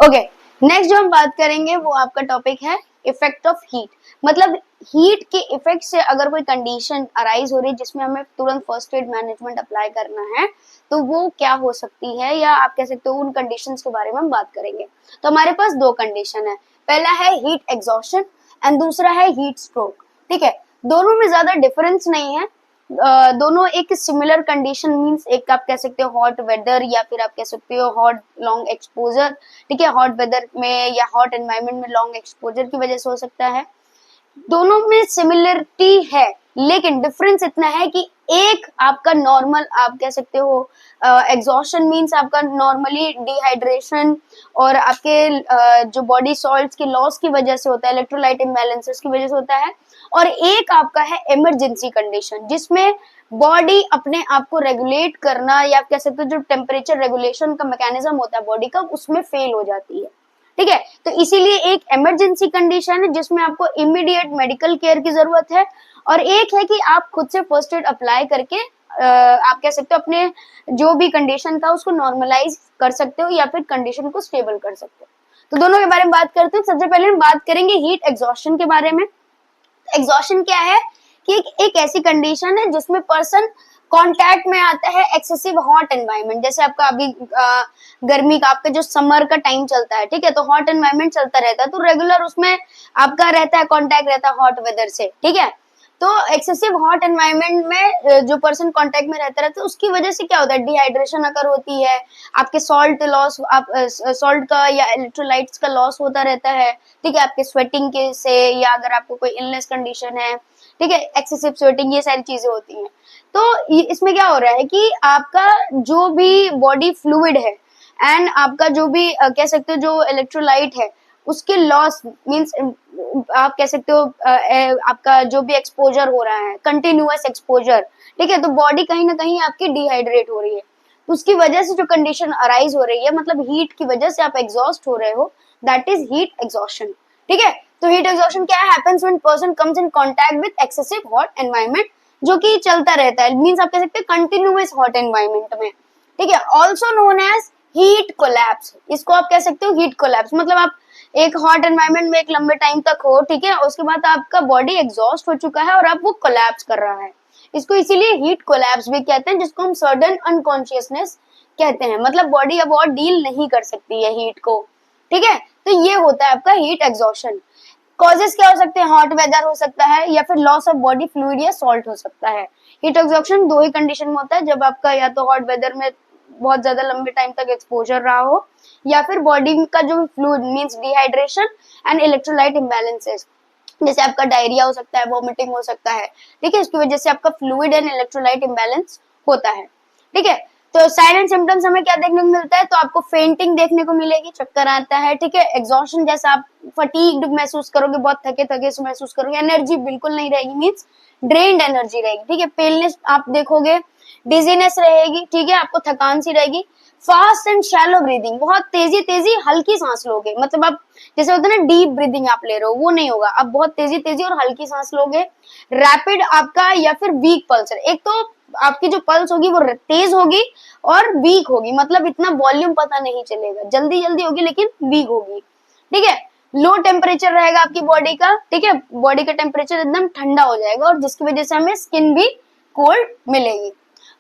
Okay, next जो हम बात करेंगे वो आपका टॉपिक है इफेक्ट ऑफ हीट। मतलब हीट के इफेक्ट से अगर कोई कंडीशन अराइज हो रही है जिसमें हमें तुरंत फर्स्ट एड मैनेजमेंट अप्लाई करना है तो वो क्या हो सकती है, या आप कह सकते हो उन कंडीशंस के बारे में हम बात करेंगे। तो हमारे पास दो कंडीशन है, पहला है हीट एग्जॉशन एंड दूसरा है हीट स्ट्रोक। ठीक है, दोनों में ज्यादा डिफरेंस नहीं है, दोनों एक सिमिलर कंडीशन मींस एक आप कह सकते हो हॉट वेदर या फिर आप कह सकते हो हॉट लॉन्ग एक्सपोजर। ठीक है, हॉट वेदर में या हॉट एनवायरनमेंट में लॉन्ग एक्सपोजर की वजह से हो सकता है। दोनों में सिमिलरिटी है लेकिन डिफरेंस इतना है कि एक आपका नॉर्मल आप कह सकते हो एग्जॉशन मींस आपका नॉर्मली डिहाइड्रेशन और आपके जो बॉडी सॉल्ट्स के लॉस की वजह से होता है, इलेक्ट्रोलाइट इम्बैलेंसेस की वजह से होता है। और एक आपका है इमरजेंसी कंडीशन जिसमें बॉडी अपने आप को रेगुलेट करना या आप कह सकते हो जो टेम्परेचर रेगुलेशन का मैकेनिज्म होता है बॉडी का उसमें फेल हो जाती है। ठीक है, तो इसीलिए एक इमरजेंसी कंडीशन है जिसमें आपको इमीडिएट मेडिकल केयर की जरूरत है, और एक है कि आप खुद से फर्स्ट एड अप्लाई करके आप कह सकते हो अपने जो भी कंडीशन था उसको नॉर्मलाइज कर सकते हो या फिर कंडीशन को स्टेबल कर सकते हो। तो दोनों के बारे में बात करते हैं। सबसे पहले हम बात करेंगे हीट एग्जॉशन के बारे में। एग्जॉशन क्या है कि एक ऐसी कंडीशन है जिसमें पर्सन कांटेक्ट में आता है एक्सेसिव हॉट एनवायरनमेंट, जैसे आपका अभी गर्मी का आपका जो समर का टाइम चलता है। ठीक है, तो हॉट एनवायरनमेंट चलता रहता है तो रेगुलर उसमें आपका रहता है कांटेक्ट रहता है हॉट वेदर से। ठीक है, तो एक्सेसिव हॉट एनवायरनमेंट में जो पर्सन कांटेक्ट में रहता है उसकी वजह से क्या होता है, डिहाइड्रेशन अगर होती है, आपके सॉल्ट लॉस, आप सॉल्ट का या इलेक्ट्रोलाइट्स का लॉस होता रहता है। ठीक है, आपके स्वेटिंग के से या अगर आपको कोई इलनेस कंडीशन है, ठीक है, एक्सेसिव स्वेटिंग, ये सारी चीजें होती हैं। तो इसमें क्या हो रहा है कि आपका जो भी बॉडी फ्लूइड है एंड आपका जो भी कह सकते हो जो इलेक्ट्रोलाइट है उसके लॉस मींस आप कह सकते हो आपका जो भी एक्सपोजर हो रहा है कंटिन्यूअस एक्सपोजर। ठीक है, तो बॉडी कहीं ना कहीं आपकी डिहाइड्रेट हो रही है, तो उसकी वजह से जो कंडीशन अराइज हो रही है मतलब हीट की वजह से आप एग्जॉस्ट हो रहे हो, दैट इज हीट एग्जॉशन। ठीक है, तो हीट एग्जॉशन क्या happens when person comes in contact with excessive hot environment, जो कि चलता रहता है, मींस आप कह सकते हैं कंटिन्यूअस हॉट एनवायरनमेंट में। ठीक है, also known as heat collapse, इसको आप कह सकते हो हीट कोलैप्स। मतलब आप एक हॉट एनवायरनमेंट में एक लंबे टाइम तक हो, ठीक है, उसके बाद आपका बॉडी एग्जॉस्ट हो चुका है और अब वो कोलैप्स कर रहा है, इसको इसीलिए हीट कोलैप्स भी कहते हैं, जिसको हम सडन अनकॉन्शियसनेस कहते हैं। मतलब बॉडी अब और डील नहीं कर सकती है हीट को। ठीक है, तो ये होता है आपका हीट एग्जॉशन। कॉजेस क्या हो सकते हैं, हॉट वेदर हो सकता है या फिर लॉस ऑफ बॉडी फ्लूइड या सॉल्ट हो सकता है। हीट एग्जॉशन दो ही कंडीशन में होता है, जब आपका या तो हॉट वेदर में बहुत ज्यादा लंबे टाइम तक एक्सपोजर रहा हो या फिर बॉडी का जो fluid means dehydration and electrolyte imbalances, जैसे आपका डायरिया हो सकता है, वॉमिटिंग हो सकता है। ठीक है, इसकी वजह से आपका फ्लूइड एंड इलेक्ट्रोलाइट इम्बैलेंस होता है। ठीक है, तो साइलेंट सिम्टम्स हमें क्या देखने को मिलता है, तो आपको फेंटिंग देखने को मिलेगी, चक्कर आता है। ठीक है, एग्जॉशन जैसा आप फटीग्ड महसूस करोगे, बहुत थके थके से महसूस करोगे, एनर्जी बिल्कुल नहीं रहेगी मींस ड्रेन्ड एनर्जी रहेगी। ठीक है, पेलनेस आप देखोगे, डिजीनेस रहेगी। ठीक है, आपको थकान सी रहेगी। फास्ट एंड शैलो ब्रीदिंग, बहुत तेजी तेजी हल्की सांस लोगे, मतलब आप जैसे होता है ना डीप ब्रीदिंग आप ले रहे हो, वो नहीं होगा, आप बहुत तेजी तेजी और हल्की सांस लोगे। रैपिड आपका या फिर वीक पल्स, एक तो आपकी जो पल्स होगी वो तेज होगी और वीक होगी, मतलब इतना वॉल्यूम पता नहीं चलेगा, जल्दी जल्दी होगी लेकिन वीक होगी। ठीक है, लो टेम्परेचर रहेगा आपकी बॉडी का। ठीक है, बॉडी का टेम्परेचर एकदम ठंडा हो जाएगा और जिसकी वजह से हमें स्किन भी कोल्ड मिलेगी।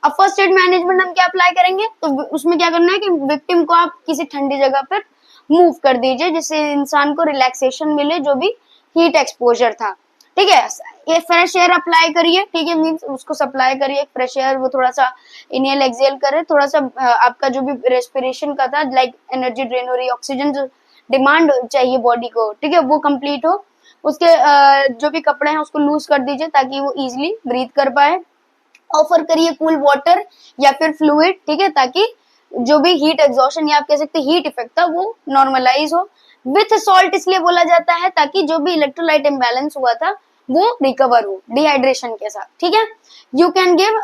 अब फर्स्ट एड मैनेजमेंट हम क्या अप्लाई करेंगे, तो उसमें क्या करना है कि विक्टिम को आप किसी ठंडी जगह पर मूव कर दीजिए जिससे इंसान को रिलैक्सेशन मिले जो भी हीट एक्सपोजर था। ठीक है, ये फ्रेश एयर अप्लाई करिए। ठीक है, मींस उसको सप्लाई करिए फ्रेश एयर, वो थोड़ा सा इनहेल एक्सहेल करे, थोड़ा सा आपका जो भी रेस्पिरेशन का था लाइक एनर्जी ड्रेन हो रही है, ऑक्सीजन जो डिमांड चाहिए बॉडी को, ठीक है, वो कंप्लीट हो। उसके जो भी कपड़े हैं उसको लूज कर दीजिए ताकि वो इजिली ब्रीथ कर पाए। ऑफर करिए कूल वाटर या फिर फ्लूइड। ठीक है, ताकि जो भी हीट एग्जॉशन या आप कह सकते हीट इफेक्ट था वो नॉर्मलाइज हो। विथ सॉल्ट इसलिए बोला जाता है ताकि जो भी इलेक्ट्रोलाइट इम्बैलेंस हुआ था वो रिकवर हो डिहाइड्रेशन के साथ। ठीक है, you can give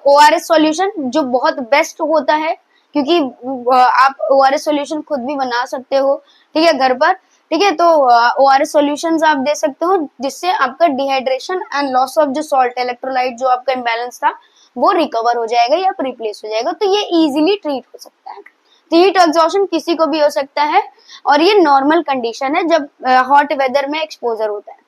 ORS solution जो बहुत बेस्ट होता है, क्योंकि आप ORS सॉल्यूशन खुद भी बना सकते हो। ठीक है, घर पर। ठीक है, तो ORS सॉल्यूशंस आप दे सकते हो जिससे आपका डिहाइड्रेशन एंड लॉस ऑफ जो सॉल्ट इलेक्ट्रोलाइट जो आपका इम्बैलेंस था वो रिकवर हो जाएगा या रिप्लेस हो जाएगा, तो ये इजीली ट्रीट हो सकता है। हीट एग्जॉशन किसी को भी हो सकता है और ये नॉर्मल कंडीशन है जब हॉट वेदर में एक्सपोजर होता है।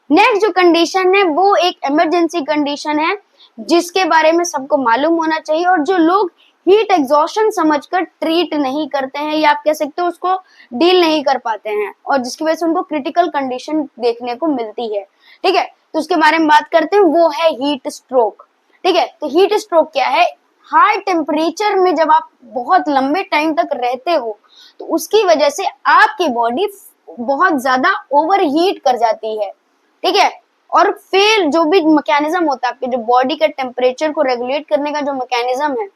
नेक्स्ट जो कंडीशन है वो एक इमरजेंसी कंडीशन है जिसके बारे में सबको मालूम होना चाहिए और जो लोग हीट एग्जॉशन समझकर ट्रीट नहीं करते हैं या आप कह सकते हो उसको डील नहीं कर पाते हैं और जिसकी वजह से उनको क्रिटिकल कंडीशन देखने को मिलती है। ठीक है, तो उसके बारे में बात करते हैं, वो है हीट स्ट्रोक। ठीक है, तो हीट स्ट्रोक क्या है? हाई टेम्परेचर में जब आप बहुत लंबे टाइम तक रहते हो तो उसकी वजह से आपकी बॉडी बहुत ज्यादा ओवर हीट कर जाती है। ठीक है, और फिर जो भी मैकेनिज्म होता है आपके जो बॉडी का टेम्परेचर को रेगुलेट करने का जो मैकेनिज्म है,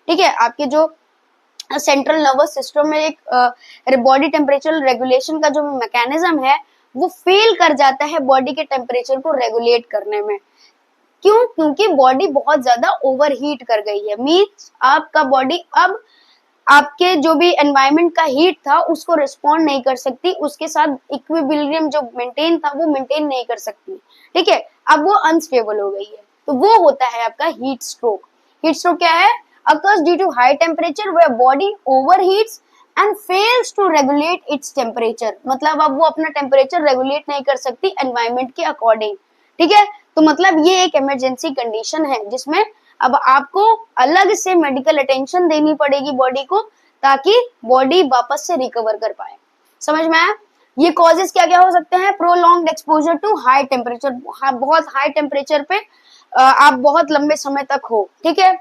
ठीक है, आपके जो सेंट्रल नर्वस सिस्टम में एक बॉडी टेम्परेचर रेगुलेशन का जो मैकेनिज्म है वो फेल कर जाता है बॉडी के टेम्परेचर को रेगुलेट करने में। क्यों? क्योंकि बॉडी बहुत ज्यादा ओवर हीट कर गई है। मीन्स आपका बॉडी अब आपके जो भी एनवायरनमेंट का हीट था उसको रिस्पॉन्ड नहीं कर सकती, उसके साथ इक्विलिब्रियम जो मेंटेन था वो मेंटेन नहीं कर सकती। ठीक है, अब वो अनस्टेबल हो गई है, तो वो होता है आपका हीट स्ट्रोक। हीट स्ट्रोक क्या है? occurs due to high temperature where body overheats and fails to regulate its temperature। मतलब अब वो अपना टेम्परेचर रेगुलेट नहीं कर सकती एनवायरनमेंट के अकॉर्डिंग। ठीक है, तो मतलब ये एक इमरजेंसी कंडीशन है जिसमें अब आपको अलग से मेडिकल अटेंशन देनी पड़ेगी बॉडी को ताकि बॉडी वापस से रिकवर कर पाए। समझ में आया? ये कॉजेस क्या क्या हो सकते हैं? Prolonged exposure to high temperature, बहुत हाई टेम्परेचर पे आप बहुत लंबे समय तक हो। ठीक है,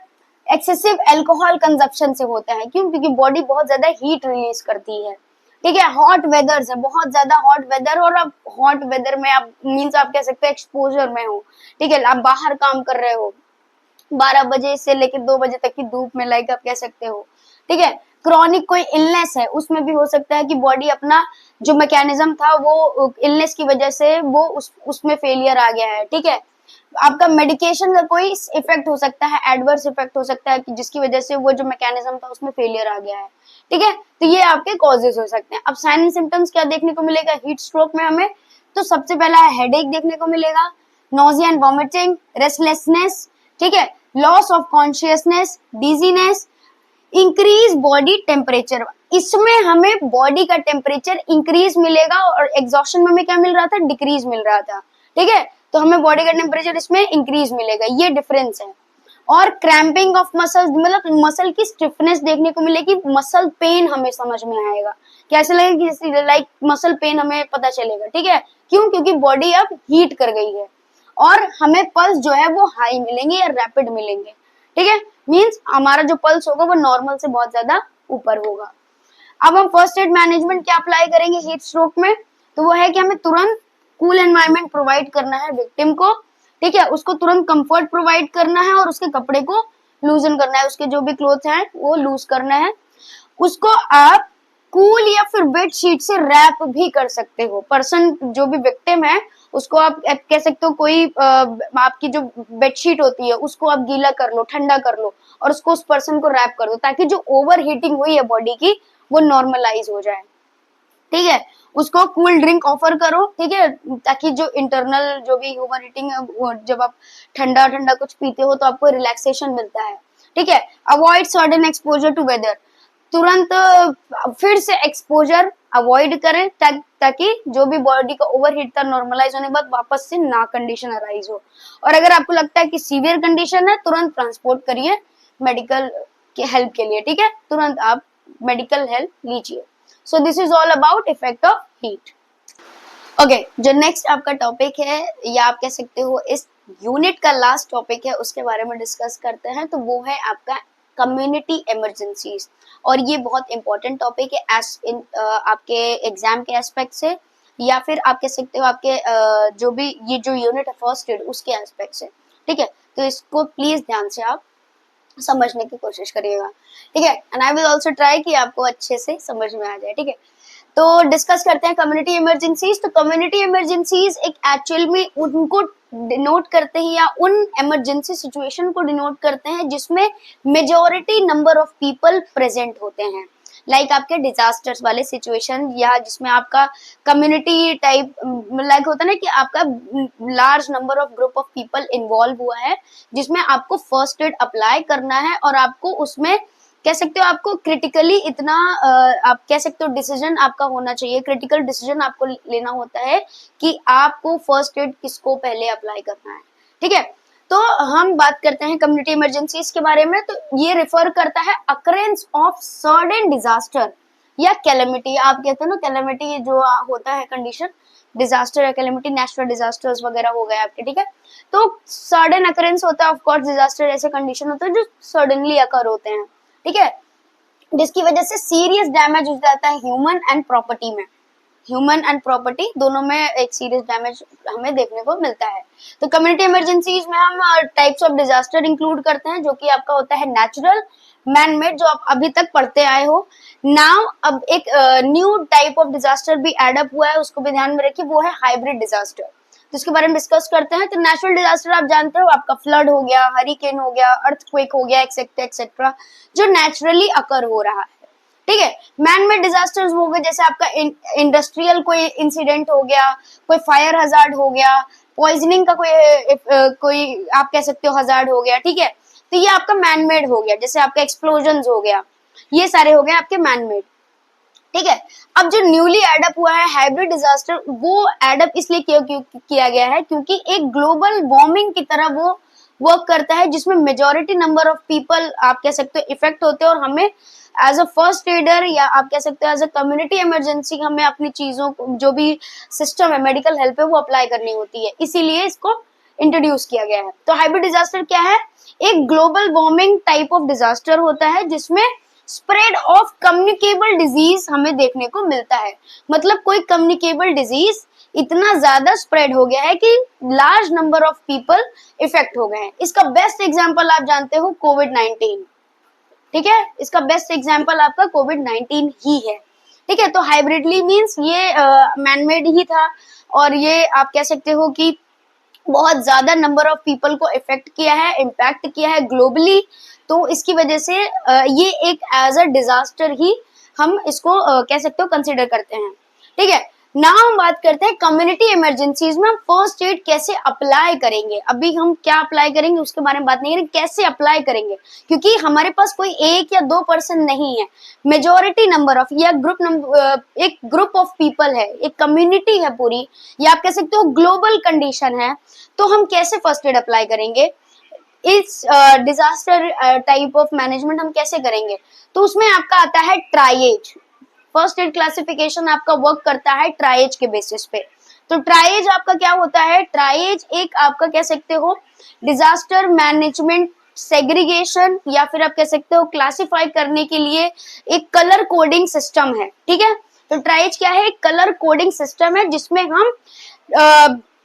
एक्सेसिव अल्कोहल कंजप्शन से होता है। क्यों? क्योंकि बॉडी बहुत ज्यादा हीट रिलीज करती है। ठीक है, हॉट वेदर से, बहुत ज्यादा हॉट वेदर, और अब हॉट वेदर में आप मीन्स आप कह सकते हैं एक्सपोजर में हो। ठीक है, आप बाहर काम कर रहे हो 12 बजे से लेकर 2 बजे तक की धूप में, लाइक आप कह सकते हो। ठीक है, क्रॉनिक कोई इलनेस है उसमें भी हो सकता है कि बॉडी अपना जो मैकेनिज्म था वो इलनेस की वजह से वो उसमें फेलियर आ गया है। ठीक है, आपका मेडिकेशन का कोई इफेक्ट हो सकता है, एडवर्स इफेक्ट हो सकता है कि जिसकी वजह से वो जो मैकेनिज्म था उसमें फेलियर आ गया है। ठीक है, तो ये आपके कॉजेज हो सकते हैं। अब साइन एंड सिम्टम्स क्या देखने को मिलेगा हीट स्ट्रोक में हमें? तो सबसे पहला है हेडेक देखने को मिलेगा, नोजिया एंड वॉमिटिंग, रेस्टलेसनेस, ठीक है, loss of consciousness, dizziness, increase body temperature. इसमें हमें बॉडी का टेम्परेचर इंक्रीज मिलेगा और एग्जॉशन में हमें क्या मिल रहा था? डिक्रीज मिल रहा था। ठीक है, तो हमें बॉडी का टेम्परेचर इसमें इंक्रीज मिलेगा, ये डिफरेंस है। और क्रैम्पिंग ऑफ मसल्स, मतलब मसल की स्टिफनेस देखने को मिलेगी, मसल पेन हमें समझ में आएगा, कैसे लगेगा? लाइक मसल पेन हमें पता चलेगा। ठीक है, क्यों? क्योंकि बॉडी अब हीट कर गई है और हमें पल्स जो है वो हाई मिलेंगे या रैपिड मिलेंगे। ठीक है, मींस हमारा जो पल्स होगा वो नॉर्मल से बहुत ज्यादा ऊपर होगा। अब हम फर्स्ट एड मैनेजमेंट क्या अप्लाई करेंगे हीट स्ट्रोक में? तो वो है कि हमें तुरंत कूल एनवायरनमेंट प्रोवाइड करना है विक्टिम को। ठीक है, उसको तुरंत कंफर्ट प्रोवाइड करना है और उसके कपड़े को लूजन करना है, उसके जो भी क्लोथ हैं वो लूज करना है। उसको आप कूल या फिर बेड शीट से रैप भी कर सकते हो। पर्सन जो भी विक्टिम है उसको आप कह सकते हो कोई आपकी जो बेडशीट होती है उसको आप गीला कर लो, ठंडा कर लो और उसको उस पर्सन को रैप कर दो ताकि जो ओवर हीटिंग हुई है बॉडी की वो नॉर्मलाइज हो जाए। ठीक है, उसको कूल ड्रिंक ऑफर करो। ठीक है, ताकि जो इंटरनल जो भी ओवर हीटिंग है, जब आप ठंडा ठंडा कुछ पीते हो तो आपको रिलैक्सेशन मिलता है। ठीक है, avoid sudden exposure to weather, तुरंत फिर से एक्सपोजर अवॉइड करें ताकि जो भी बॉडी का ओवरहीट था नॉर्मलाइज होने के बाद वापस से ना कंडीशन अराइज हो। और अगर आपको लगता है कि सीवियर कंडीशन है तुरंत ट्रांसपोर्ट करिए मेडिकल के हेल्प के लिए। ठीक है, तुरंत आप मेडिकल हेल्प लीजिए। So this is all about effect of heat. Okay, जो नेक्स्ट आपका टॉपिक है या आप कह सकते हो इस यूनिट का लास्ट टॉपिक है उसके बारे में डिस्कस करते हैं, तो वो है आपका कम्युनिटी इमरजेंसीज। और ये बहुत इंपॉर्टेंट टॉपिक है एज इन आपके एग्जाम के एस्पेक्ट से या फिर आप कह सकते हो आपके जो भी ये जो यूनिट है फर्स्ट एड उसके एस्पेक्ट से। ठीक है, तो इसको प्लीज ध्यान से आप समझने की कोशिश करिएगा। ठीक है, and I will also try कि आपको अच्छे से समझ में आ जाए। ठीक है, तो डिस्कस करते हैं कम्युनिटी इमरजेंसीज। तो कम्युनिटी इमरजेंसीज एक एक्चुअल में उनको डिनोट करते हैं या उन इमरजेंसी सिचुएशन को डिनोट करते हैं जिसमें majority number of people present होते हैं। लाइक आपके डिजास्टर्स वाले सिचुएशन या जिसमें आपका कम्युनिटी टाइप लाइक होता है ना कि आपका large number of group of people involve हुआ है जिसमें आपको फर्स्ट एड अप्लाई करना है और आपको उसमें कह सकते हो आपको क्रिटिकली इतना आप कह सकते हो डिसीजन आपका होना चाहिए, क्रिटिकल डिसीजन आपको लेना होता है कि आपको फर्स्ट एड किसको पहले अप्लाई करना है। ठीक है, तो हम बात करते हैं कम्युनिटी इमरजेंसीज के बारे में। तो ये रिफर करता है अकरेंस ऑफ सडन डिजास्टर या कैलेमिटी। आप कहते हैं ना कैलेमिटी जो होता है कंडीशन, डिजास्टर या कैलेमिटी, नेचुरल डिजास्टर्स वगैरह हो गए आपके। ठीक है, तो सडन अकरेंस होता है, ऑफ कोर्स डिजास्टर ऐसे कंडीशन होते हैं जो सडनली अकर होते हैं। ठीक है, जिसकी वजह से सीरियस डैमेज हो जाता है ह्यूमन एंड प्रॉपर्टी में, ह्यूमन एंड प्रॉपर्टी दोनों में एक सीरियस डैमेज हमें देखने को मिलता है। तो कम्युनिटी इमरजेंसीज में हम टाइप्स ऑफ डिजास्टर इंक्लूड करते हैं, जो कि आपका होता है नेचुरल, मैन मेड, जो आप अभी तक पढ़ते आए हो। नाउ अब एक न्यू टाइप ऑफ डिजास्टर भी एड अप हुआ है, उसको भी ध्यान में रखिए, वो है हाइब्रिड डिजास्टर। तो इसके बारे में डिस्कस करते हैं। तो नेचुरल डिजास्टर आप जानते हो, आपका फ्लड हो गया, हरिकेन हो गया, अर्थक्वेक हो गया, एक्सेट्रा एक्सेट्रा, जो नेचुरली अकर हो रहा है। ठीक है, मैन मेड डिजास्टर्स हो गए, जैसे आपका इंडस्ट्रियल कोई इंसिडेंट हो गया, कोई फायर हजार्ड हो गया, पॉइजनिंग का कोई आप कह सकते हो हजार्ड हो गया। ठीक है, तो ये आपका मैन मेड हो गया, जैसे आपका एक्सप्लोजन हो गया, ये सारे हो गए आपके मैन मेड। ठीक है, अब जो न्यूली एडअप हुआ है हाइब्रिड डिजास्टर, वो एडअप इसलिए किया गया है क्योंकि एक ग्लोबल वार्मिंग की तरह वो वर्क करता है, जिसमें मेजॉरिटी नंबर ऑफ पीपल आप कह सकते हो इफेक्ट होते हैं, और हमें एज अ फर्स्ट एडर या आप कह सकते हो एज अ कम्युनिटी इमरजेंसी हमें अपनी चीजों को, जो भी सिस्टम है मेडिकल हेल्प है, वो अप्लाई करनी होती है, इसीलिए इसको इंट्रोड्यूस किया गया है। तो हाइब्रिड डिजास्टर क्या है? एक global warming type of disaster होता है जिसमें स्प्रेड ऑफ कम्युनिकेबल डिजीज हमें देखने को मिलता है। मतलब कोई कम्युनिकेबल डिजीज इतना ज्यादा स्प्रेड हो गया है कि large number of people effect हो गए हैं। इसका बेस्ट एग्जांपल आप जानते हो कोविड-19। ठीक है, इसका बेस्ट एग्जांपल आपका कोविड-19 ही है। ठीक है, तो हाइब्रिडली मींस ये मैनमेड ही था, और ये आप कह सकते हो कि बहुत ज्यादा नंबर ऑफ पीपल को इफेक्ट किया है, इम्पैक्ट किया है ग्लोबली। तो इसकी वजह से ये एक एज अ डिजास्टर ही हम इसको कह सकते हो कंसिडर करते हैं। ठीक है, ना हम बात करते हैं कम्युनिटी इमरजेंसीज में हम फर्स्ट एड कैसे अप्लाई करेंगे। अभी हम क्या अप्लाई करेंगे उसके बारे में बात नहीं करेंगे, कैसे अप्लाई करेंगे, क्योंकि हमारे पास कोई एक या दो पर्सन नहीं है, मेजोरिटी नंबर ऑफ या एक ग्रुप ऑफ पीपल है, एक कम्युनिटी है पूरी, या आप कह सकते हो ग्लोबल कंडीशन है। तो हम कैसे फर्स्ट एड अप्लाई करेंगे, इस डिजास्टर टाइप ऑफ मैनेजमेंट हम कैसे करेंगे? तो उसमें आपका आता है ट्राइएज। फर्स्ट एड क्लासिफिकेशन आपका वर्क करता है ट्राइएज के बेसिस पे। तो ट्राइएज आपका क्या होता है? ट्राइएज एक आपका कह सकते हो डिजास्टर मैनेजमेंट सेग्रीगेशन, या फिर आप कह सकते हो क्लासिफाई करने के लिए एक कलर कोडिंग सिस्टम है। ठीक है, तो ट्राइएज क्या है? एक कलर कोडिंग सिस्टम है जिसमें हम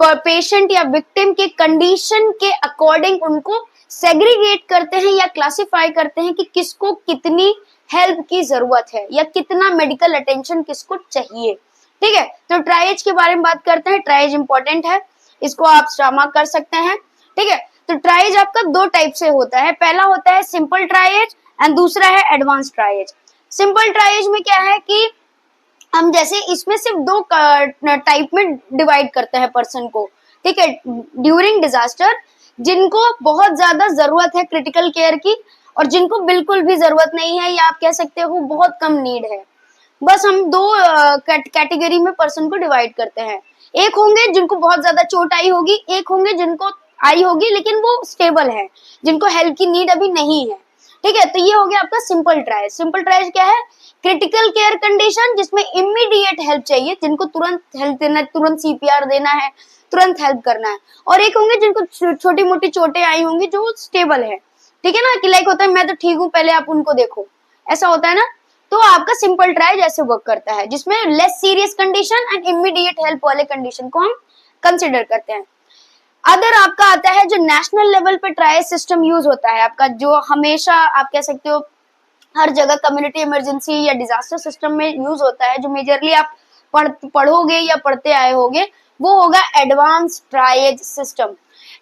पेशेंट या विक्टिम के कंडीशन के अकॉर्डिंग उनको सेग्रीगेट करते हैं या क्लासिफाई करते हैं कि किसको कितनी हेल्प की जरूरत है या कितना मेडिकल अटेंशन किसको चाहिए। ठीक है, तो ट्राइएज के बारे में बात करते हैं। ट्राइएज इंपॉर्टेंट है, इसको आप स्टामा कर सकते हैं। ठीक है, तो ट्राइएज आपका दो टाइप से होता है, पहला होता है सिंपल ट्राइएज एंड दूसरा है एडवांस ट्राइएज। सिंपल ट्राइएज में क्या है कि हम जैसे इसमें सिर्फ दो टाइप में डिवाइड करते हैं पर्सन को। ठीक है, ड्यूरिंग डिजास्टर, जिनको बहुत ज्यादा जरूरत है क्रिटिकल केयर की, और जिनको बिल्कुल भी जरूरत नहीं है, या आप कह सकते हो बहुत कम नीड है। बस हम दो कैटेगरी में पर्सन को डिवाइड करते हैं। एक होंगे जिनको बहुत ज्यादा चोट आई होगी, एक होंगे जिनको आई होगी लेकिन वो स्टेबल है, जिनको हेल्प की नीड अभी नहीं है। ठीक है, तो ये हो गया आपका सिंपल ट्राइज। सिंपल ट्राइज क्या है? क्रिटिकल केयर कंडीशन जिसमें इमीडिएट हेल्प चाहिए, जिनको तुरंत हेल्प देना, तुरंत सीपीआर देना है, तुरंत हेल्प करना है। और एक होंगे जिनको छोटी मोटी चोटें आई होंगी, जो स्टेबल है। ठीक है ना, कि लाइक होता है मैं तो ठीक हूँ, पहले आप उनको देखो, ऐसा होता है ना। तो आपका सिंपल ट्राइज ऐसे वर्क करता है, जिसमें less serious condition and immediate help वाले कंडीशन को हम कंसिडर करते हैं। अदर आपका आता है जो नेशनल लेवल पे ट्राइज सिस्टम यूज होता है आपका, जो हमेशा आप कह सकते हो हर जगह कम्युनिटी इमरजेंसी या डिजास्टर सिस्टम में यूज होता है, जो मेजरली आप पढ़ोगे या पढ़ते आए होगे, वो होगा advance tries system.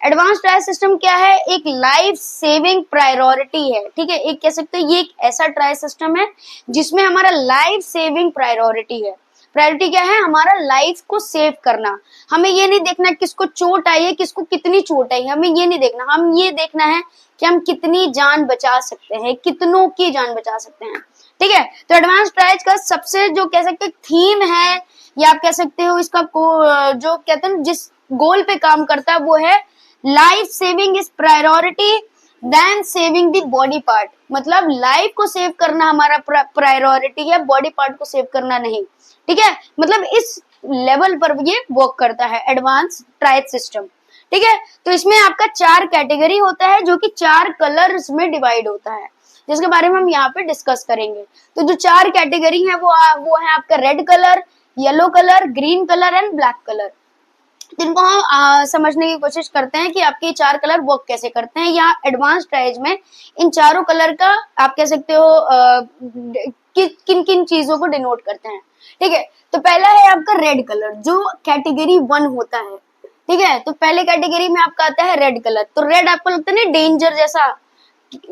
Advance trial system क्या है? एक लाइफ सेविंग प्रायोरिटी है। ठीक है, एक कह सकते हैं ये एक ऐसा ट्रायल सिस्टम है जिसमें हमारा लाइफ सेविंग प्रायोरिटी है। प्रायोरिटी क्या है, हमारा लाइफ को सेव करना। हमें ये नहीं देखना किसको चोट आई है, किसको कितनी चोट आई है, हमें ये नहीं देखना, हम ये देखना है कि हम कितनी जान बचा सकते हैं, कितनों की जान बचा सकते हैं। ठीक है, तो एडवांस ट्रायल्स का सबसे जो कह सकते हैं थीम है, या आप कह सकते हो इसका जो कहते हैं जिस गोल पे काम करता है वो है life saving is priority than saving the body part. मतलब लाइफ को सेव करना हमारा प्रायोरिटी है, बॉडी पार्ट को सेव करना नहीं। ठीक है, मतलब इस लेवल पर ये वर्क करता है एडवांस ट्रायल सिस्टम। ठीक है, तो इसमें आपका 4 कैटेगरी होता है जो कि 4 कलर्स में डिवाइड होता है, जिसके बारे में हम यहाँ पे डिस्कस करेंगे। तो जो 4 कैटेगरी है वो है आपका red colour, yellow colour, green colour and black colour. जिनको हम समझने की कोशिश करते हैं कि आपके 4 कलर वर्क कैसे करते हैं। यहाँ एडवांस ट्रायल्स में इन चारों कलर का आप कह सकते हो किन किन चीजों को डिनोट करते हैं। ठीक है, तो पहला है आपका रेड कलर जो कैटेगरी 1 होता है। ठीक है, तो पहले कैटेगरी में आपका आता है रेड कलर। तो रेड आपको लगता है ना डेंजर जैसा,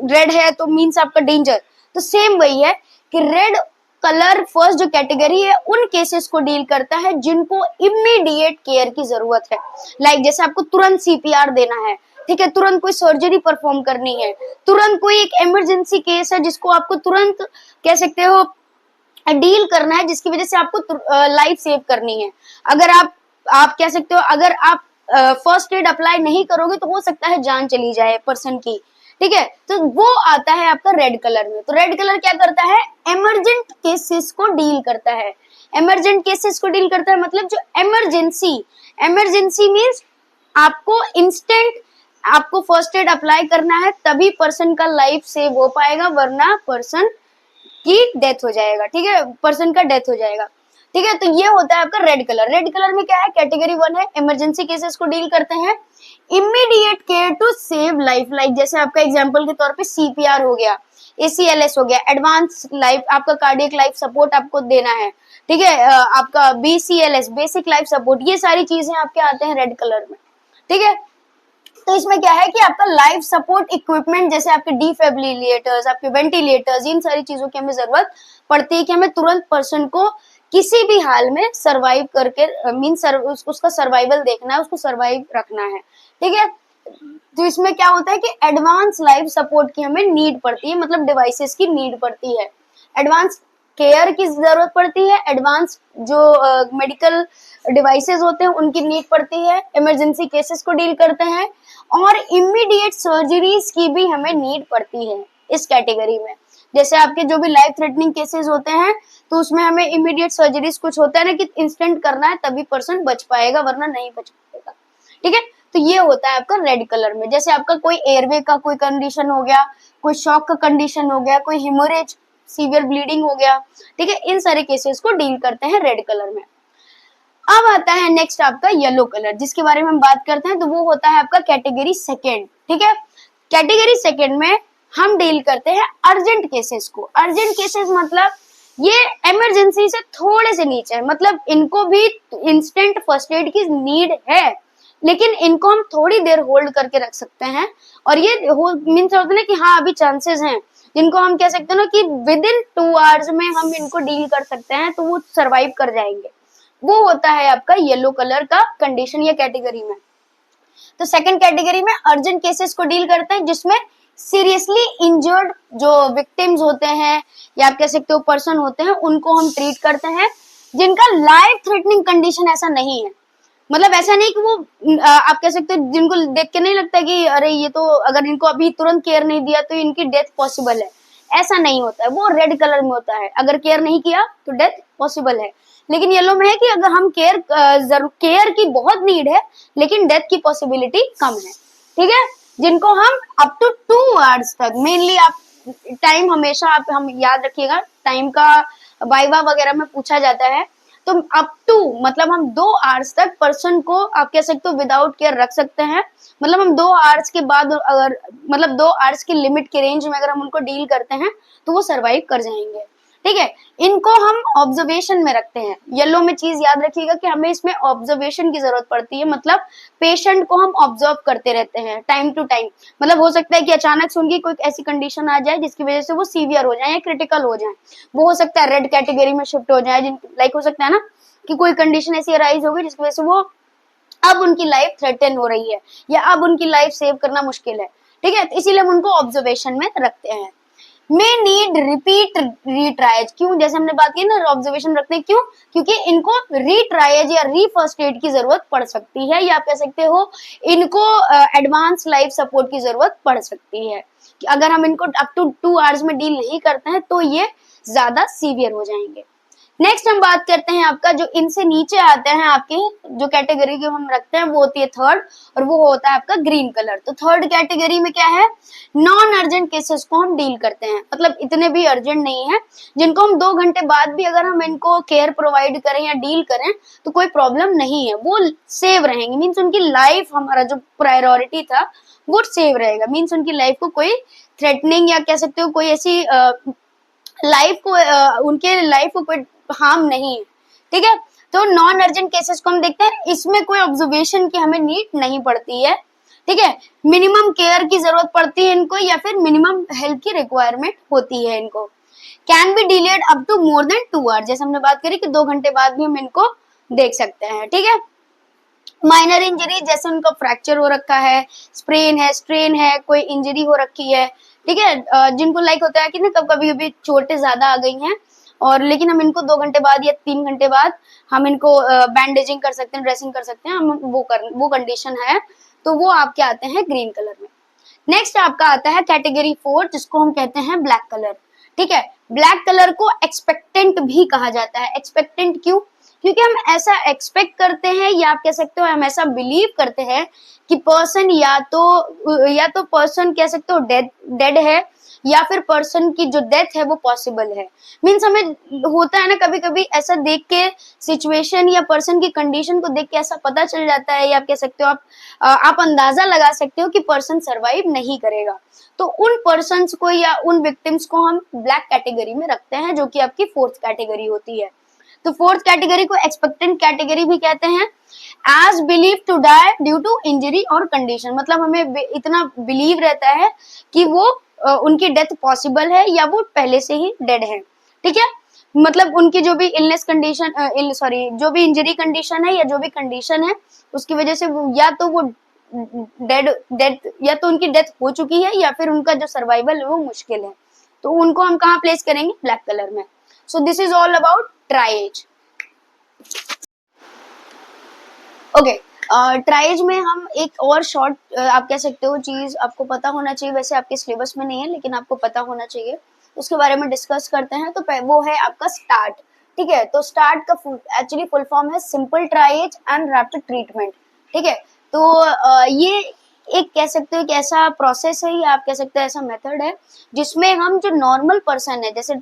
रेड है तो मीन्स आपका डेंजर, तो सेम वही है कि रेड कलर फर्स्ट जो कैटेगरी है उन केसेस को डील करता है जिनको इमीडिएट केयर की जरूरत है। लाइक जैसे आपको तुरंत सीपीआर देना है, ठीक है, तुरंत कोई सर्जरी परफॉर्म करनी है, तुरंत कोई एक इमरजेंसी केस है जिसको आपको तुरंत कह सकते हो डील करना है, जिसकी वजह से आपको लाइफ सेव करनी है। अगर आप कह सकते हो अगर आप फर्स्ट एड अप्लाई नहीं करोगे तो हो सकता है जान चली जाए पर्सन की। ठीक है, तो वो आता है आपका रेड कलर में। तो रेड कलर क्या करता है, इमरजेंट केसेस को डील करता है। इमरजेंट केसेस को डील करता है मतलब जो इमरजेंसी मींस आपको इंस्टेंट आपको फर्स्ट एड अप्लाई करना है तभी पर्सन का लाइफ सेव हो पाएगा, वरना पर्सन की डेथ हो जाएगा। ठीक है, पर्सन का डेथ हो जाएगा। ठीक है, तो ये होता है आपका रेड कलर। रेड कलर में क्या है, कैटेगरी 1 है, इमरजेंसी केसेस को डील करते हैं, immediate care to save life. Like जैसे आपका एग्जांपल के तौर पे सीपीआर हो गया, एसीएलएस हो गया, एडवांस लाइफ आपका कार्डियक लाइफ सपोर्ट आपको देना है। ठीक है, आपका बीसीएलएस बेसिक लाइफ सपोर्ट, ये सारी चीजें आपके आते हैं रेड कलर में। ठीक है, तो इसमें क्या है कि आपका लाइफ सपोर्ट इक्विपमेंट जैसे आपके डिफिब्रिलेटर्स, आपके वेंटिलेटर्स, इन सारी चीजों की हमें जरूरत पड़ती है कि हमें तुरंत पर्सन को किसी भी हाल में सरवाइव करके उसका सर्वाइवल देखना है, उसको सरवाइव रखना है। ठीक है, तो इसमें क्या होता है कि एडवांस लाइफ सपोर्ट की हमें नीड पड़ती है, मतलब डिवाइसेस की नीड पड़ती है, एडवांस केयर की जरूरत पड़ती है, एडवांस जो मेडिकल डिवाइसेस होते हैं उनकी नीड पड़ती है, इमरजेंसी केसेस को डील करते हैं, और इमीडिएट सर्जरीज की भी हमें नीड पड़ती है इस कैटेगरी में। जैसे आपके जो भी लाइफ थ्रेटनिंग केसेस होते हैं तो उसमें हमें इमीडिएट सर्जरीज कुछ होता है ना कि इंस्टेंट करना है तभी पर्सन बच पाएगा, वरना नहीं बच पाएगा। ठीक है, तो ये होता है आपका रेड कलर में। जैसे आपका कोई एयरवे का कोई कंडीशन हो गया, कोई शॉक का कंडीशन हो गया, कोई हेमोरेज सीवियर ब्लीडिंग हो गया, ठीक है, इन सारे केसेस को डील करते हैं रेड कलर में। अब आता है नेक्स्ट आपका येलो कलर, जिसके बारे में हम बात करते हैं, तो वो होता है आपका कैटेगरी 2। ठीक है, कैटेगरी 2 में हम डील करते हैं अर्जेंट केसेस को। अर्जेंट केसेस मतलब ये इमरजेंसी से थोड़े से नीचे है, मतलब इनको भी इंस्टेंट फर्स्ट एड की नीड है, लेकिन इनको हम थोड़ी देर होल्ड करके रख सकते हैं, और ये मीन्स होता है कि हाँ अभी चांसेस हैं, जिनको हम कह सकते हैं ना कि विद इन 2 आवर्स में हम इनको डील कर सकते हैं, तो वो सरवाइव कर जाएंगे। वो होता है आपका येलो कलर का कंडीशन या कैटेगरी में। तो सेकंड कैटेगरी में अर्जेंट केसेस को डील करते हैं, जिसमें सीरियसली इंजर्ड जो विक्टिम्स होते हैं या आप कह सकते हो पर्सन होते हैं, उनको हम ट्रीट करते हैं, जिनका लाइफ थ्रेटनिंग कंडीशन ऐसा नहीं है। मतलब ऐसा नहीं कि वो आप कह सकते हो जिनको देख के नहीं लगता कि अरे ये तो अगर इनको अभी तुरंत केयर नहीं दिया तो इनकी डेथ पॉसिबल है, ऐसा नहीं होता है। वो रेड कलर में होता है, अगर केयर नहीं किया तो डेथ पॉसिबल है। लेकिन येलो में है कि अगर हम केयर की बहुत नीड है लेकिन डेथ की पॉसिबिलिटी कम है। ठीक है, जिनको हम अप टू 2 आवर्स तक, मेनली आप टाइम हमेशा हम याद रखिएगा, टाइम का वाइवा वगैरह में पूछा जाता है, तो अप टू मतलब हम 2 आवर्स तक पर्सन को आप कह सकते हो विदाउट केयर रख सकते हैं। मतलब हम 2 आवर्स के बाद अगर मतलब 2 आवर्स की लिमिट के रेंज में अगर हम उनको डील करते हैं तो वो सरवाइव कर जाएंगे। ठीक है, इनको हम ऑब्जर्वेशन में रखते हैं। येलो में चीज याद रखिएगा कि हमें इसमें ऑब्जर्वेशन की जरूरत पड़ती है, मतलब पेशेंट को हम ऑब्जर्व करते रहते हैं टाइम टू टाइम। मतलब हो सकता है कि अचानक से उनकी कोई ऐसी कंडीशन आ जाए जिसकी वजह से वो सीवियर हो जाए या क्रिटिकल हो जाए, वो हो सकता है रेड कैटेगरी में शिफ्ट हो जाए। लाइक हो सकता है ना कि कोई कंडीशन ऐसी अराइज हो गई जिसकी वजह से वो अब उनकी लाइफ थ्रेटन हो रही है या अब उनकी लाइफ सेव करना मुश्किल है। ठीक है, तो इसीलिए हम उनको ऑब्जर्वेशन में रखते हैं। मे नीड रिपीट रीट्राइज, क्यों? जैसे हमने बात की ना, ऑब्जर्वेशन रखते हैं क्यों? क्योंकि इनको रीट्राइज या री फर्स्ट एड की जरूरत पड़ सकती है, या आप कह सकते हो इनको एडवांस लाइफ सपोर्ट की जरूरत पड़ सकती है। कि अगर हम इनको अप टू 2 आवर्स में डील नहीं करते हैं तो ये ज्यादा सीवियर हो जाएंगे। नेक्स्ट हम बात करते हैं आपका, जो इनसे नीचे आते हैं आपके, जो कैटेगरी को हम रखते हैं वो होती है थर्ड, और वो होता है आपका ग्रीन कलर। तो थर्ड कैटेगरी में क्या है? नॉन अर्जेंट केसेस को हम डील करते हैं, मतलब इतने भी अर्जेंट नहीं है, जिनको हम 2 घंटे बाद भी अगर हम इनको केयर प्रोवाइड करें या डील करें तो कोई प्रॉब्लम नहीं है, वो सेव रहेंगे। मीन्स उनकी लाइफ, हमारा जो प्रायोरिटी था वो सेव रहेगा। मीन्स उनकी लाइफ को कोई थ्रेटनिंग या कह सकते हो कोई ऐसी लाइफ को उनके लाइफ को कोई हार्म नहीं है। ठीक है, तो नॉन अर्जेंट केसेस को हम देखते हैं, इसमें कोई ऑब्जर्वेशन की हमें नीड नहीं पड़ती है। ठीक है, मिनिमम केयर की जरूरत पड़ती है इनको, या फिर मिनिमम हेल्प की रिक्वायरमेंट होती है इनको। Can be delayed up to more than 2 hours, जैसे हमने बात करी कि 2 घंटे बाद भी हम इनको देख सकते हैं। ठीक है, माइनर इंजरी, जैसे उनका फ्रैक्चर हो रखा है, स्प्रेन है, स्ट्रेन है, कोई इंजरी हो रखी है। ठीक है, जिनको लाइक होता है कि ना कभी कभी चोटें ज्यादा आ गई हैं, और लेकिन हम इनको 2 घंटे बाद या 3 घंटे बाद हम इनको बैंडेजिंग कर सकते हैं, ड्रेसिंग कर सकते हैं, हम वो कंडीशन है, तो वो आपके आते हैं ग्रीन कलर में। नेक्स्ट आपका आता है कैटेगरी 4, जिसको हम कहते हैं ब्लैक कलर। ठीक है, ब्लैक कलर को एक्सपेक्टेंट भी कहा जाता है। एक्सपेक्टेंट क्यों? क्योंकि हम ऐसा एक्सपेक्ट करते हैं, या आप कह सकते हो हम ऐसा बिलीव करते हैं कि पर्सन या तो पर्सन कह सकते हो डेड है, या फिर पर्सन की जो डेथ है वो पॉसिबल है। मीन्स हमें होता है ना कभी कभी ऐसा देख के, सिचुएशन या पर्सन की कंडीशन को देख के ऐसा पता चल जाता है, या आप कह सकते हो आप अंदाजा लगा सकते हो कि पर्सन सरवाइव नहीं करेगा। तो उन पर्सन्स को या उन विक्टिम्स को हम ब्लैक कैटेगरी में रखते हैं, जो कि आपकी 4th कैटेगरी होती है। तो 4th कैटेगरी को एक्सपेक्टेंट कैटेगरी भी कहते हैं। As believe to die due to injury और कंडीशन, मतलब हमें इतना बिलीव रहता है कि वो उनकी डेथ पॉसिबल है, या वो पहले से ही डेड है। ठीक है, मतलब उनकी जो भी इलनेस कंडीशन जो भी इंजरी कंडीशन है या जो भी कंडीशन है, उसकी वजह से या तो वो डेथ या तो उनकी डेथ हो चुकी है, या फिर उनका जो सर्वाइवल है वो मुश्किल है। तो उनको हम कहाँ प्लेस करेंगे? ब्लैक कलर में। So this is all about triage. Okay, triage में हम एक और शॉर्ट आप कह सकते हो चीज आपको पता होना चाहिए, वैसे आपके सिलेबस में नहीं है लेकिन आपको पता होना चाहिए, उसके बारे में डिस्कस करते हैं। तो वो है आपका स्टार्ट। ठीक है, तो स्टार्ट का एक्चुअली फुल फॉर्म है simple triage and rapid treatment. ठीक है, तो ये एक कह सकते हो कि ऐसा प्रोसेस है, या आप कह सकते हो ऐसा मेथड है, जिसमें हम जो नॉर्मल पर्सन है, जैसे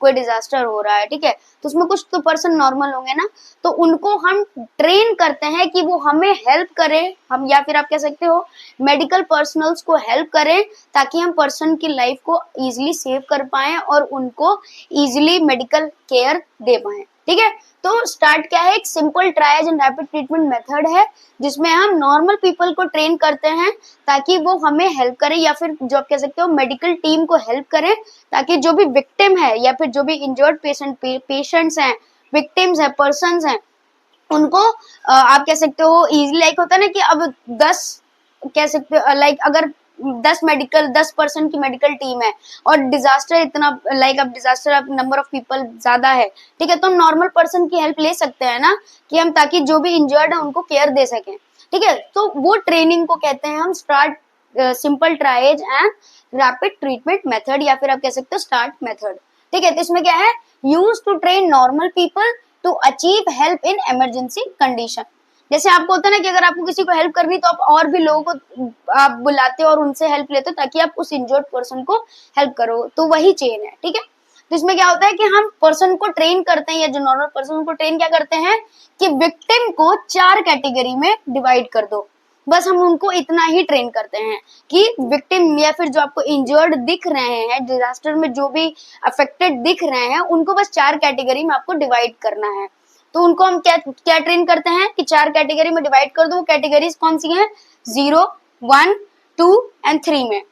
कोई डिजास्टर हो रहा है, ठीक है, तो उसमें कुछ तो पर्सन नॉर्मल होंगे ना, तो उनको हम ट्रेन करते हैं कि वो हमें हेल्प करें, हम या फिर आप कह सकते हो मेडिकल पर्सनल्स को हेल्प करें, ताकि हम पर्सन की लाइफ को इजीली सेव कर पाएं और उनको इजीली मेडिकल केयर दे पाएं। ठीक है, तो स्टार्ट क्या है? एक simple triage and rapid treatment method है, जिसमें हम नॉर्मल पीपल को ट्रेन करते हैं ताकि वो हमें हेल्प करें, या फिर जो आप कह सकते हो मेडिकल टीम को हेल्प करें, ताकि जो भी विक्टिम है या फिर जो भी इंजर्ड पेशेंट्स हैं, विक्टिम्स हैं, पर्सन्स हैं, उनको आप कह सकते हो इजीली, लाइक होता है ना कि अब 10 कह सकते हो लाइक अगर 10 पर्सन की मेडिकल टीम है और डिजास्टर इतना लाइक अब डिजास्टर अब नंबर ऑफ पीपल ज्यादा है, ठीक है, तो हम नॉर्मल पर्सन की हेल्प ले सकते हैं ना, कि हम ताकि जो भी इंजर्ड है उनको केयर दे सकें। ठीक है, तो वो ट्रेनिंग को कहते हैं हम start simple triage and rapid treatment method, या फिर आप कह सकते हो स्टार्ट मेथड। ठीक है, तो इसमें क्या है? Use to train normal people to achieve help in emergency condition. जैसे आपको होता है ना कि अगर आपको किसी को हेल्प करनी तो आप और भी लोगों को आप बुलाते हो और उनसे हेल्प लेते हो, ताकि आप उस इंजर्ड पर्सन को हेल्प करो, तो वही चेन है। ठीक है, तो इसमें क्या होता है कि हम पर्सन को ट्रेन करते हैं, या जो नॉर्मल पर्सन को ट्रेन क्या करते हैं कि विक्टिम को 4 कैटेगरी में डिवाइड कर दो। बस हम उनको इतना ही ट्रेन करते हैं कि विक्टिम या फिर जो आपको इंजर्ड दिख रहे हैं, डिजास्टर में जो भी अफेक्टेड दिख रहे हैं, उनको बस 4 कैटेगरी में आपको डिवाइड करना है। तो उनको हम क्या क्या ट्रेन करते हैं कि 4 कैटेगरी में डिवाइड कर दो। वो कैटेगरीज कौन सी हैं? 0, 1, 2 एंड 3 में।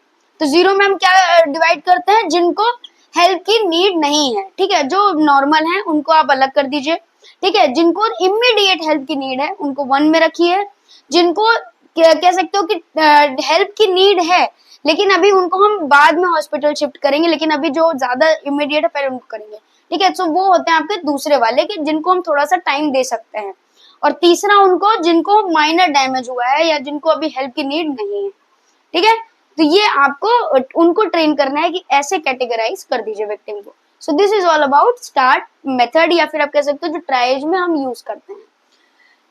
तो 0 में हम क्या डिवाइड करते हैं? जिनको हेल्प की नीड नहीं है, ठीक है, जो नॉर्मल है उनको आप अलग कर दीजिए, ठीक है। जिनको इमीडिएट हेल्प की नीड है उनको 1 में रखिए। जिनको कह सकते हो कि हेल्प की नीड है लेकिन अभी उनको हम बाद में हॉस्पिटल शिफ्ट करेंगे, लेकिन अभी जो ज्यादा इमीडिएट है पहले उनको करेंगे, ठीक है। तो वो होते हैं आपके दूसरे वाले कि जिनको हम थोड़ा सा टाइम दे सकते हैं। और तीसरा उनको जिनको माइनर डैमेज हुआ है या जिनको अभी हेल्प की नीड नहीं है, ठीक है। तो ये आपको उनको ट्रेन करना है कि ऐसे कैटेगराइज कर दीजिए विक्टिम को। So this is all about start method, या फिर आप कह सकते हो जो ट्रायज में हम यूज करते हैं।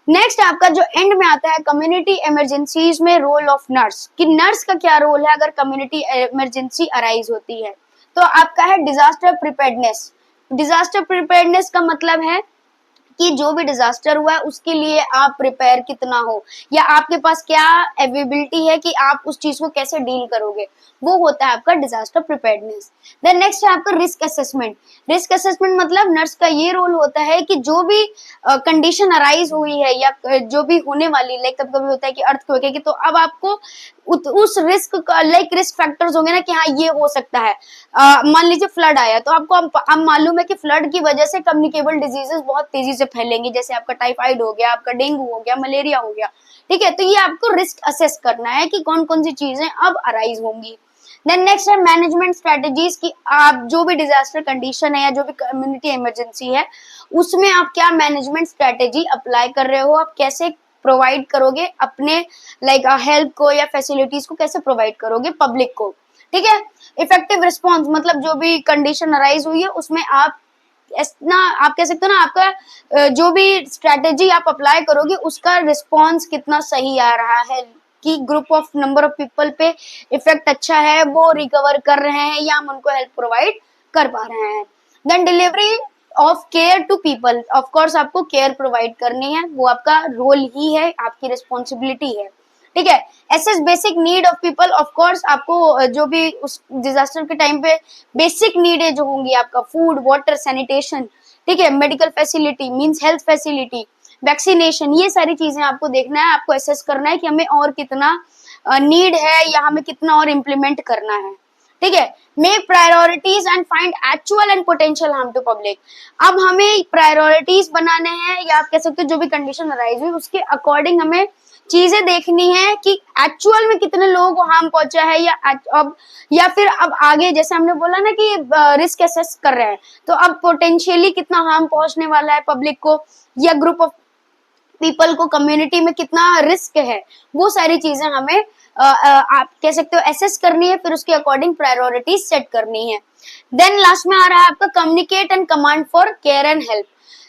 नेक्स्ट आपका जो एंड में आता है कम्युनिटी इमरजेंसीज में रोल ऑफ नर्स, कि नर्स का क्या रोल है अगर कम्युनिटी इमरजेंसी अराइज होती है। तो आपका है डिजास्टर प्रिपेयर्डनेस। डिजास्टर प्रिपेयर्डनेस का मतलब है कि जो भी डिजास्टर हुआ है उसके लिए आप प्रिपेयर कितना हो, या आपके पास क्या अवेलेबिलिटी है कि आप उस चीज को कैसे डील करोगे, वो होता है आपका डिजास्टर प्रिपेयर्डनेस। देन नेक्स्ट है आपका रिस्क असेसमेंट। रिस्क असेसमेंट मतलब नर्स का ये रोल होता है कि जो भी कंडीशन अराइज हुई है या जो भी होने वाली, लाइक कभी कभी होता है कि अर्थक्वेक है, कि तो अब आपको उस रिस्क का लाइक रिस्क फैक्टर्स होंगे ना कि हाँ ये हो सकता है। मान लीजिए फ्लड आया, तो आपको अब मालूम है कि फ्लड की वजह से कम्युनिकेबल डिजीजेस बहुत तेजी से फैलेंगी, जैसे आपका टाइफाइड हो गया, आपका डेंगू हो गया, मलेरिया हो गया, ठीक है। तो ये आपको रिस्क असेस करना है कि कौन कौन सी चीजें अब अराइज होंगी। देन नेक्स्ट है मैनेजमेंट स्ट्रेटेजीज, की आप जो भी डिजास्टर कंडीशन है या जो भी कम्युनिटी इमरजेंसी है उसमें आप क्या मैनेजमेंट स्ट्रेटेजी अप्लाई कर रहे हो, आप कैसे प्रोवाइड करोगे अपने लाइक हेल्प को या फैसिलिटीज को कैसे प्रोवाइड करोगे पब्लिक को, ठीक है। इफेक्टिव रिस्पॉन्स मतलब जो भी कंडीशन अराइज हुई है उसमें आप ना आप कह सकते हो ना आपका जो भी स्ट्रेटेजी आप अप्लाई करोगे उसका रिस्पॉन्स कितना सही आ रहा है, कि group of number of people पे इफेक्ट अच्छा है, वो रिकवर कर रहे हैं या हम उनको हेल्प प्रोवाइड कर पा रहे हैं। Then delivery of care to people, of course आपको केयर प्रोवाइड करनी है, वो आपका रोल ही है, आपकी रिस्पॉन्सिबिलिटी है, ठीक है। Assess basic need of people, of course आपको जो भी उस डिजास्टर के टाइम पे बेसिक नीडें जो होंगी, आपका फूड, वाटर, सैनिटेशन, ठीक है, medical facility means health facility, vaccination, ये सारी चीजें आपको देखना है, आपको एसेस करना है कि हमें और कितना नीड है या हमें कितना और इम्प्लीमेंट करना है, ठीक है। Make priorities and find actual and potential harm to public. अब हमें प्रायोरिटीज बनाने हैं या आप कह सकते हो जो भी कंडीशन अराइज हुई उसके अकॉर्डिंग हमें चीजें देखनी है कि एक्चुअल में कितने लोगों को हार्म पहुंचा है, या अब या फिर अब आगे जैसे हमने बोला ना कि रिस्क असेस कर रहे हैं, तो अब पोटेंशियली कितना हार्म पहुंचने वाला है पब्लिक को या ग्रुप ऑफ पीपल को, कम्युनिटी में कितना रिस्क है, वो सारी चीजें हमें आप कह सकते हो एसेस करनी है, फिर उसके अकॉर्डिंग प्रायोरिटीज सेट करनी है। देन लास्ट में आ रहा है आपका communicate and command for care and help.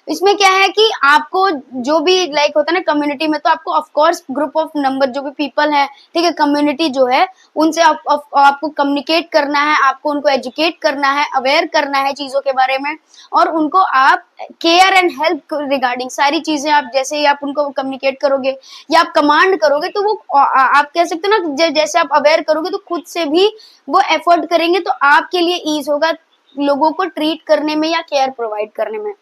इसमें क्या है कि आपको जो भी लाइक होता है ना कम्युनिटी में, तो आपको of course group of number जो भी पीपल है, ठीक है, कम्युनिटी जो है उनसे आपको कम्युनिकेट करना है, आपको उनको एजुकेट करना है, अवेयर करना है चीजों के बारे में, और उनको आप केयर एंड हेल्प रिगार्डिंग सारी चीजें आप जैसे ही आप उनको कम्युनिकेट करोगे या आप कमांड करोगे तो वो आप कह सकते हो ना जैसे आप अवेयर करोगे तो खुद से भी वो एफर्ट करेंगे, तो आपके लिए ईज होगा लोगों को ट्रीट करने में या केयर प्रोवाइड करने में,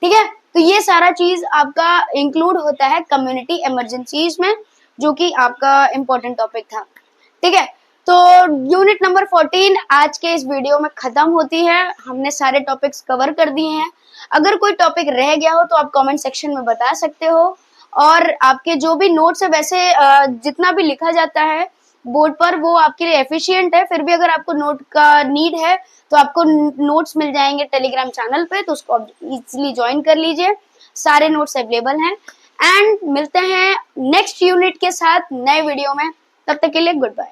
ठीक है। तो ये सारा चीज आपका इंक्लूड होता है कम्युनिटी इमरजेंसीज में, जो कि आपका इंपॉर्टेंट टॉपिक था, ठीक है। तो यूनिट नंबर 14 आज के इस वीडियो में खत्म होती है। हमने सारे टॉपिक्स कवर कर दिए हैं। अगर कोई टॉपिक रह गया हो तो आप कमेंट सेक्शन में बता सकते हो, और आपके जो भी नोट्स है वैसे जितना भी लिखा जाता है बोर्ड पर वो आपके लिए एफिशिएंट है, फिर भी अगर आपको नोट का नीड है तो आपको नोट्स मिल जाएंगे टेलीग्राम चैनल पे, तो उसको आप इजीली ज्वाइन कर लीजिए, सारे नोट्स अवेलेबल हैं। एंड मिलते हैं नेक्स्ट यूनिट के साथ नए वीडियो में, तब तक के लिए गुड बाय।